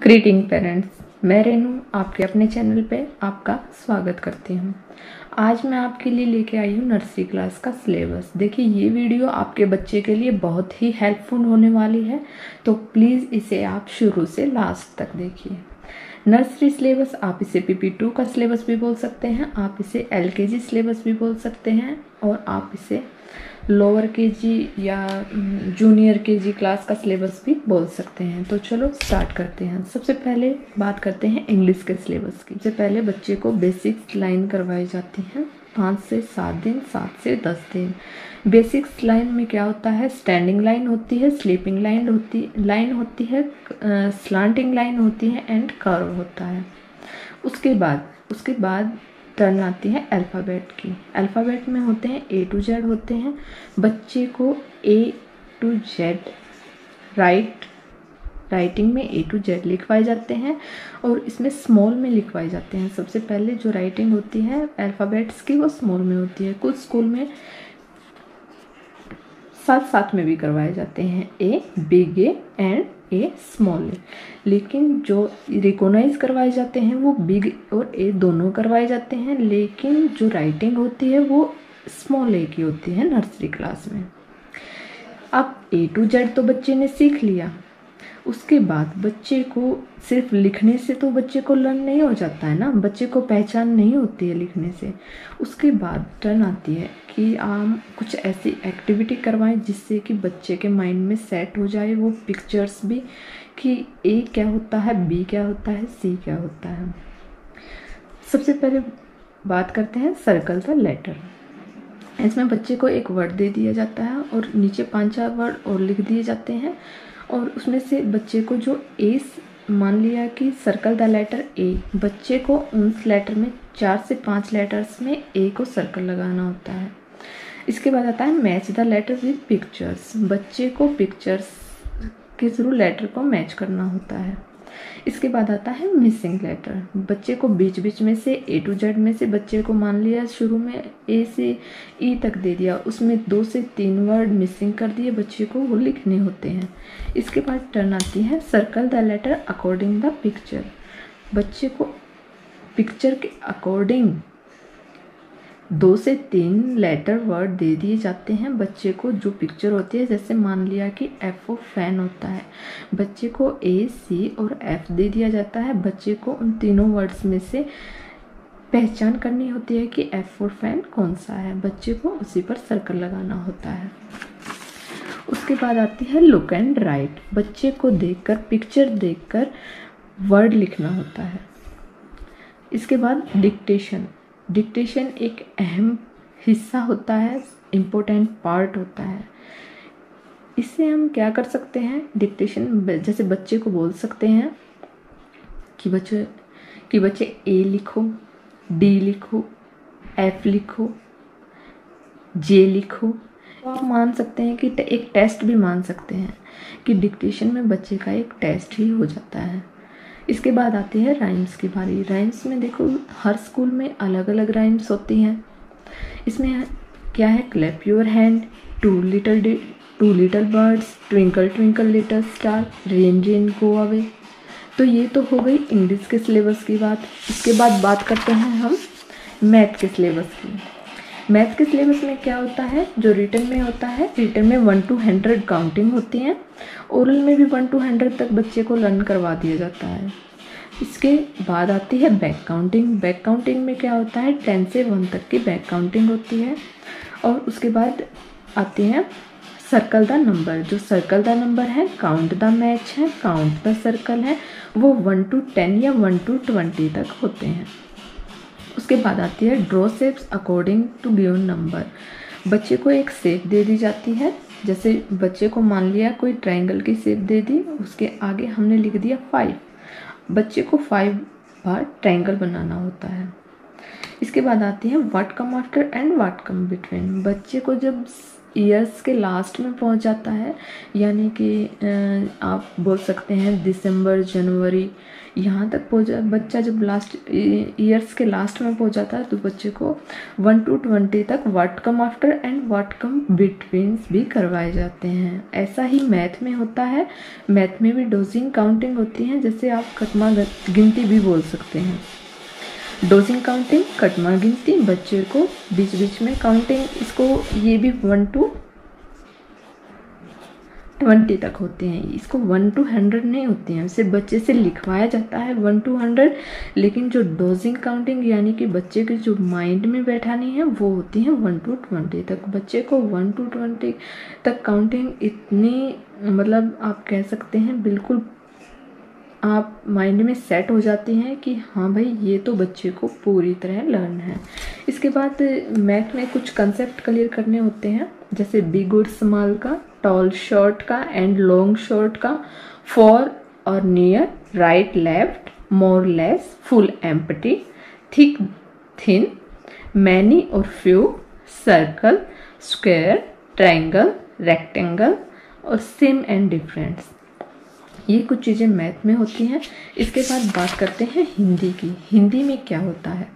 Greeting parents, मैं रेनू आपके अपने चैनल पे आपका स्वागत करती हूँ। आज मैं आपके लिए लेके आई हूँ नर्सरी क्लास का सिलेबस। देखिए, ये वीडियो आपके बच्चे के लिए बहुत ही हेल्पफुल होने वाली है, तो प्लीज़ इसे आप शुरू से लास्ट तक देखिए। नर्सरी सिलेबस, आप इसे PP2 का सिलेबस भी बोल सकते हैं, आप इसे LKG सिलेबस भी बोल सकते हैं, और आप इसे लोअर KG या जूनियर KG क्लास का सिलेबस भी बोल सकते हैं। तो चलो स्टार्ट करते हैं। सबसे पहले बात करते हैं इंग्लिश के सिलेबस की। सबसे पहले बच्चे को बेसिक्स लाइन करवाई जाती हैं 5 से 7 दिन, 7 से 10 दिन। बेसिक्स लाइन में क्या होता है? स्टैंडिंग लाइन होती है, स्लीपिंग लाइन होती है, स्लांटिंग लाइन होती है, एंड कर्व होता है। उसके बाद टर्न आती है अल्फ़ाबेट की। अल्फ़ाबेट में होते हैं A to Z होते हैं। बच्चे को A to Z राइटिंग में A to Z लिखवाए जाते हैं, और इसमें स्मॉल में लिखवाए जाते हैं। सबसे पहले जो राइटिंग होती है अल्फ़ाबेट्स की, वो स्मॉल में होती है। कुछ स्कूल में साथ में भी करवाए जाते हैं, A big A and A small A, लेकिन जो रिकॉग्नाइज करवाए जाते हैं वो बिग और A दोनों करवाए जाते हैं, लेकिन जो राइटिंग होती है वो स्मॉल A की होती है नर्सरी क्लास में। अब A to Z तो बच्चे ने सीख लिया। उसके बाद बच्चे को सिर्फ लिखने से तो बच्चे को लर्न नहीं हो जाता है ना, बच्चे को पहचान नहीं होती है लिखने से। उसके बाद टर्न आती है कि हम कुछ ऐसी एक्टिविटी करवाएं जिससे कि बच्चे के माइंड में सेट हो जाए वो पिक्चर्स भी, कि A क्या होता है, B क्या होता है, C क्या होता है। सबसे पहले बात करते हैं सर्कल द लेटर। इसमें बच्चे को एक वर्ड दे दिया जाता है और नीचे 5-4 वर्ड और लिख दिए जाते हैं, और उसमें से बच्चे को जो ए, मान लिया कि सर्कल द लेटर ए, बच्चे को उन लेटर में 4 से 5 लेटर्स में ए को सर्कल लगाना होता है। इसके बाद आता है match the letter with pictures. बच्चे को पिक्चर्स के थ्रू लेटर को मैच करना होता है। इसके बाद आता है मिसिंग लेटर। बच्चे को बीच में से A to Z में से बच्चे को मान लिया शुरू में A से E तक दे दिया, उसमें 2 से 3 वर्ड मिसिंग कर दिए, बच्चे को वो लिखने होते हैं। इसके बाद टर्न आती है circle the letter according the picture. बच्चे को पिक्चर के अकॉर्डिंग 2 से 3 लेटर वर्ड दे दिए जाते हैं बच्चे को। जो पिक्चर होती है, जैसे मान लिया कि F ऑफ फैन होता है, बच्चे को A, C और F दे दिया जाता है। बच्चे को उन तीनों वर्ड्स में से पहचान करनी होती है कि F और फैन कौन सा है, बच्चे को उसी पर सर्कल लगाना होता है। उसके बाद आती है लुक एंड राइट। बच्चे को देखकर, पिक्चर देखकर वर्ड लिखना होता है। इसके बाद डिक्टेशन एक अहम हिस्सा होता है, इम्पोर्टेंट पार्ट होता है। इससे हम क्या कर सकते हैं? डिक्टेशन जैसे बच्चे को बोल सकते हैं कि बच्चे A लिखो, D लिखो, F लिखो, J लिखो। तो आप मान सकते हैं कि एक टेस्ट भी मान सकते हैं कि डिक्टेशन में बच्चे का एक टेस्ट ही हो जाता है। इसके बाद आती है राइम्स की बारी। राइम्स में देखो, हर स्कूल में अलग अलग राइम्स होती हैं। इसमें क्या है? Clap your hand, two little birds, twinkle twinkle little star, rain rain go away. तो ये तो हो गई इंग्लिश के सिलेबस की बात। इसके बाद बात करते हैं हम मैथ के सिलेबस की। मैथ के सिलेबस में क्या होता है? जो रिटन में होता है, रिटन में 1 to 100 काउंटिंग होती है। ओरल में भी 1 to 100 तक बच्चे को लर्न करवा दिया जाता है। इसके बाद आती है बैक काउंटिंग। बैक काउंटिंग में क्या होता है? 10 से 1 तक की बैक काउंटिंग होती है। और उसके बाद आती है सर्कल द नंबर। जो सर्कल द नंबर है, काउंट द मैच है, काउंट द सर्कल है, वो 1 to 10 या 1 to 20 तक होते हैं। उसके बाद आती है draw shapes according to given number. बच्चे को एक शेप दे दी जाती है। जैसे बच्चे को मान लिया कोई ट्रायंगल की शेप दे दी, उसके आगे हमने लिख दिया 5। बच्चे को 5 बार ट्रायंगल बनाना होता है। इसके बाद आती है what come after and what come between. बच्चे को जब ईयर्स के लास्ट में पहुंच जाता है, यानी कि आप बोल सकते हैं दिसंबर जनवरी यहाँ तक बच्चा जब लास्ट ईयर्स के लास्ट में पहुंच जाता है तो बच्चे को 1 to 20 तक what come after and what come between भी करवाए जाते हैं। ऐसा ही मैथ में होता है। मैथ में भी डोजिंग काउंटिंग होती है, जैसे आप कटमा गिनती भी बोल सकते हैं। डोजिंग काउंटिंग, कटमा गिनती, बच्चे को बीच बीच में काउंटिंग, इसको ये भी 1 to 20 तक होते हैं। इसको 1 to 100 नहीं होते हैं, इसे बच्चे से लिखवाया जाता है 1 to 100, लेकिन जो डोजिंग काउंटिंग यानी कि बच्चे के जो माइंड में बैठानी है वो होती है 1 to 20 तक। बच्चे को 1 to 20 तक काउंटिंग इतनी, मतलब आप कह सकते हैं बिल्कुल आप माइंड में सेट हो जाती हैं कि हाँ भाई ये तो बच्चे को पूरी तरह लर्न है। इसके बाद मैथ में कुछ कंसेप्ट क्लियर करने होते हैं, जैसे बिग और स्मॉल का, टॉल शॉर्ट का एंड लॉन्ग शॉर्ट का, फॉर और near, right left, more less, full empty, thick thin, many और few, circle, square, triangle, rectangle और सेम एंड डिफरेंस। ये कुछ चीज़ें मैथ में होती हैं। इसके बाद बात करते हैं हिंदी की। हिंदी में क्या होता है?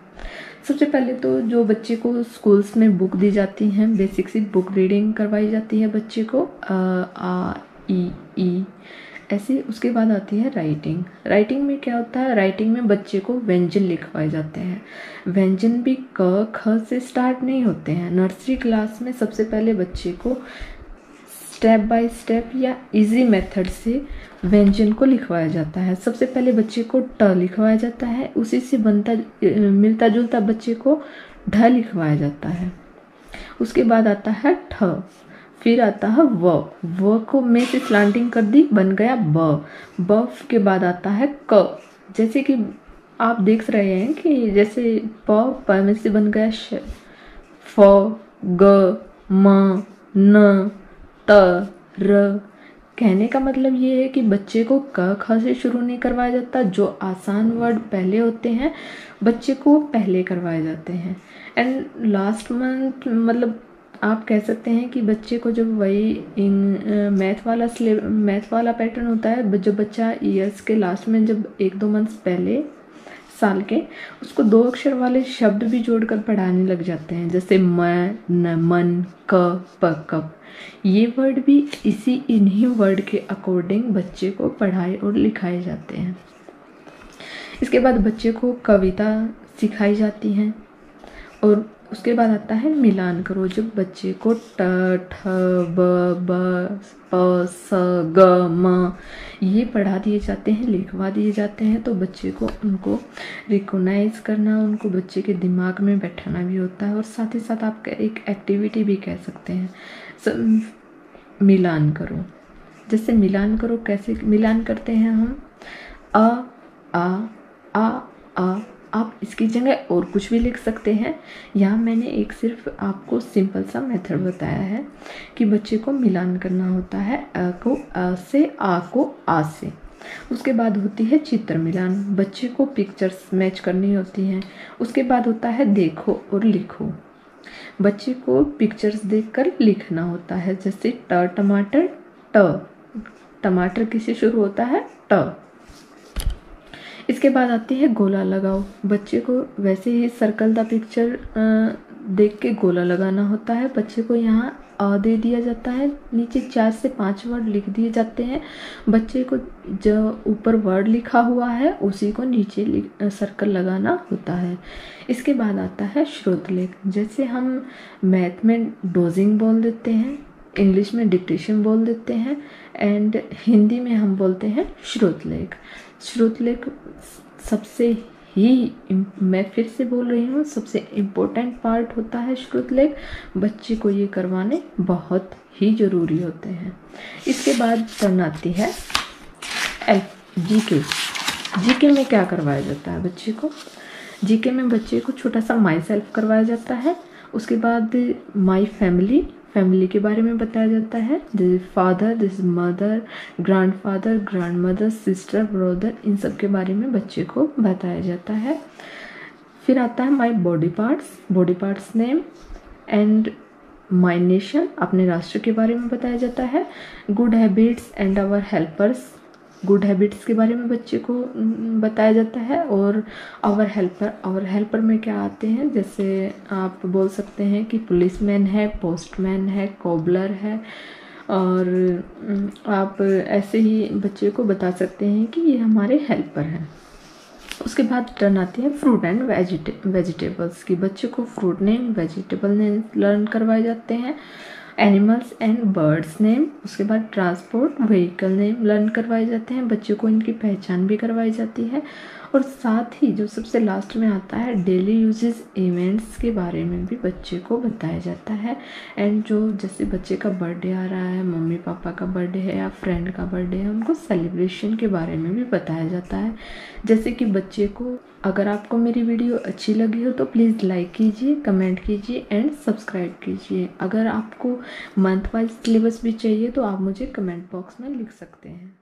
सबसे पहले तो जो बच्चे को स्कूल्स में बुक दी जाती हैं, बेसिक सी बुक रीडिंग करवाई जाती है बच्चे को, आ ई ऐसे। उसके बाद आती है राइटिंग। राइटिंग में क्या होता है? राइटिंग में बच्चे को व्यंजन लिखवाए जाते हैं। व्यंजन भी क ख से स्टार्ट नहीं होते हैं। नर्सरी क्लास में सबसे पहले बच्चे को स्टेप बाय स्टेप या इजी मेथड से व्यंजन को लिखवाया जाता है। सबसे पहले बच्चे को ट लिखवाया जाता है, उसी से मिलता जुलता बच्चे को ढ लिखवाया जाता है। उसके बाद आता है ठ, फिर आता है व को में से स्लांटिंग कर दी, बन गया ब के बाद आता है क। जैसे कि आप देख रहे हैं कि जैसे प में से बन गया श, फ, ग, म, न, त, र। कहने का मतलब ये है कि बच्चे को क ख से शुरू नहीं करवाया जाता। जो आसान वर्ड पहले होते हैं बच्चे को पहले करवाए जाते हैं। एंड लास्ट मंथ, मतलब आप कह सकते हैं कि बच्चे को जब वही मैथ वाला पैटर्न होता है, जब बच्चा ईयर्स के लास्ट में जब 1-2 मंथ्स पहले साल के, उसको 2 अक्षर वाले शब्द भी जोड़कर पढ़ाने लग जाते हैं, जैसे म, न, मन, क, प, कप। ये वर्ड भी इन्हीं वर्ड के अकॉर्डिंग बच्चे को पढ़ाए और लिखाए जाते हैं। इसके बाद बच्चे को कविता सिखाई जाती है और उसके बाद आता है मिलान करो। जब बच्चे को ट, ठ, ब, प, स, ग, म ये पढ़ा दिए जाते हैं, लिखवा दिए जाते हैं, तो बच्चे को उनको रिकॉग्नाइज करना, उनको बच्चे के दिमाग में बैठाना भी होता है। और साथ ही साथ आप एक एक्टिविटी भी कह सकते हैं, मिलान करो। जैसे मिलान करो, कैसे मिलान करते हैं हम? आ। आप इसकी जगह और कुछ भी लिख सकते हैं। यहाँ मैंने एक सिर्फ आपको सिंपल सा मेथड बताया है कि बच्चे को मिलान करना होता है, अ को अ से, आ को आ से। उसके बाद होती है चित्र मिलान, बच्चे को पिक्चर्स मैच करनी होती हैं। उसके बाद होता है देखो और लिखो, बच्चे को पिक्चर्स देखकर लिखना होता है। जैसे टमाटर, टमाटर किससे शुरू होता है? ट। इसके बाद आती है गोला लगाओ। बच्चे को वैसे ही सर्कल द पिक्चर देख के गोला लगाना होता है। बच्चे को यहाँ अ दे दिया जाता है, नीचे 4 से 5 वर्ड लिख दिए जाते हैं। बच्चे को जो ऊपर वर्ड लिखा हुआ है उसी को नीचे सर्कल लगाना होता है। इसके बाद आता है श्रोतलेख। जैसे हम मैथ में डोजिंग बोल देते हैं, इंग्लिश में डिक्टेशन बोल देते हैं एंड हिंदी में हम बोलते हैं श्रोतलेख। श्रोतलेख सबसे ही, मैं फिर से बोल रही हूँ, सबसे इम्पोर्टेंट पार्ट होता है श्रोतलेख। बच्चे को ये करवाने बहुत ही ज़रूरी होते हैं। इसके बाद टर्न आती है जीके। जीके में क्या करवाया जाता है बच्चे को? जीके में बच्चे को छोटा सा माई सेल्फ करवाया जाता है। उसके बाद माई फैमिली के बारे में बताया जाता है, जैसे फादर, जैसे mother, grandfather, grandmother, sister, brother, इन सब के बारे में बच्चे को बताया जाता है। फिर आता है my body parts name and my nation, अपने राष्ट्र के बारे में बताया जाता है। Good habits and our helpers, good habits के बारे में बच्चे को बताया जाता है। और आवर हेल्पर में क्या आते हैं, जैसे आप बोल सकते हैं कि पुलिसमैन है, पोस्टमैन है, कोबलर है, और आप ऐसे ही बच्चे को बता सकते हैं कि ये हमारे हेल्पर हैं। उसके बाद टर्न आती है फ्रूट एंड वेजिटेबल्स की। बच्चे को fruit name, vegetable name learn करवाए जाते हैं। एनिमल्स एंड बर्ड्स नेम, उसके बाद ट्रांसपोर्ट व्हीकल नेम लर्न करवाए जाते हैं। बच्चे को इनकी पहचान भी करवाई जाती है। और साथ ही जो सबसे लास्ट में आता है डेली यूजेस इवेंट्स के बारे में भी बच्चे को बताया जाता है। एंड जो जैसे बच्चे का बर्थडे आ रहा है, मम्मी पापा का बर्थडे है या फ्रेंड का बर्थडे है, उनको सेलिब्रेशन के बारे में भी बताया जाता है। जैसे कि बच्चे को, अगर आपको मेरी वीडियो अच्छी लगी हो तो प्लीज़ लाइक कीजिए, कमेंट कीजिए एंड सब्सक्राइब कीजिए। अगर आपको मंथ वाइज सिलेबस भी चाहिए तो आप मुझे कमेंट बॉक्स में लिख सकते हैं।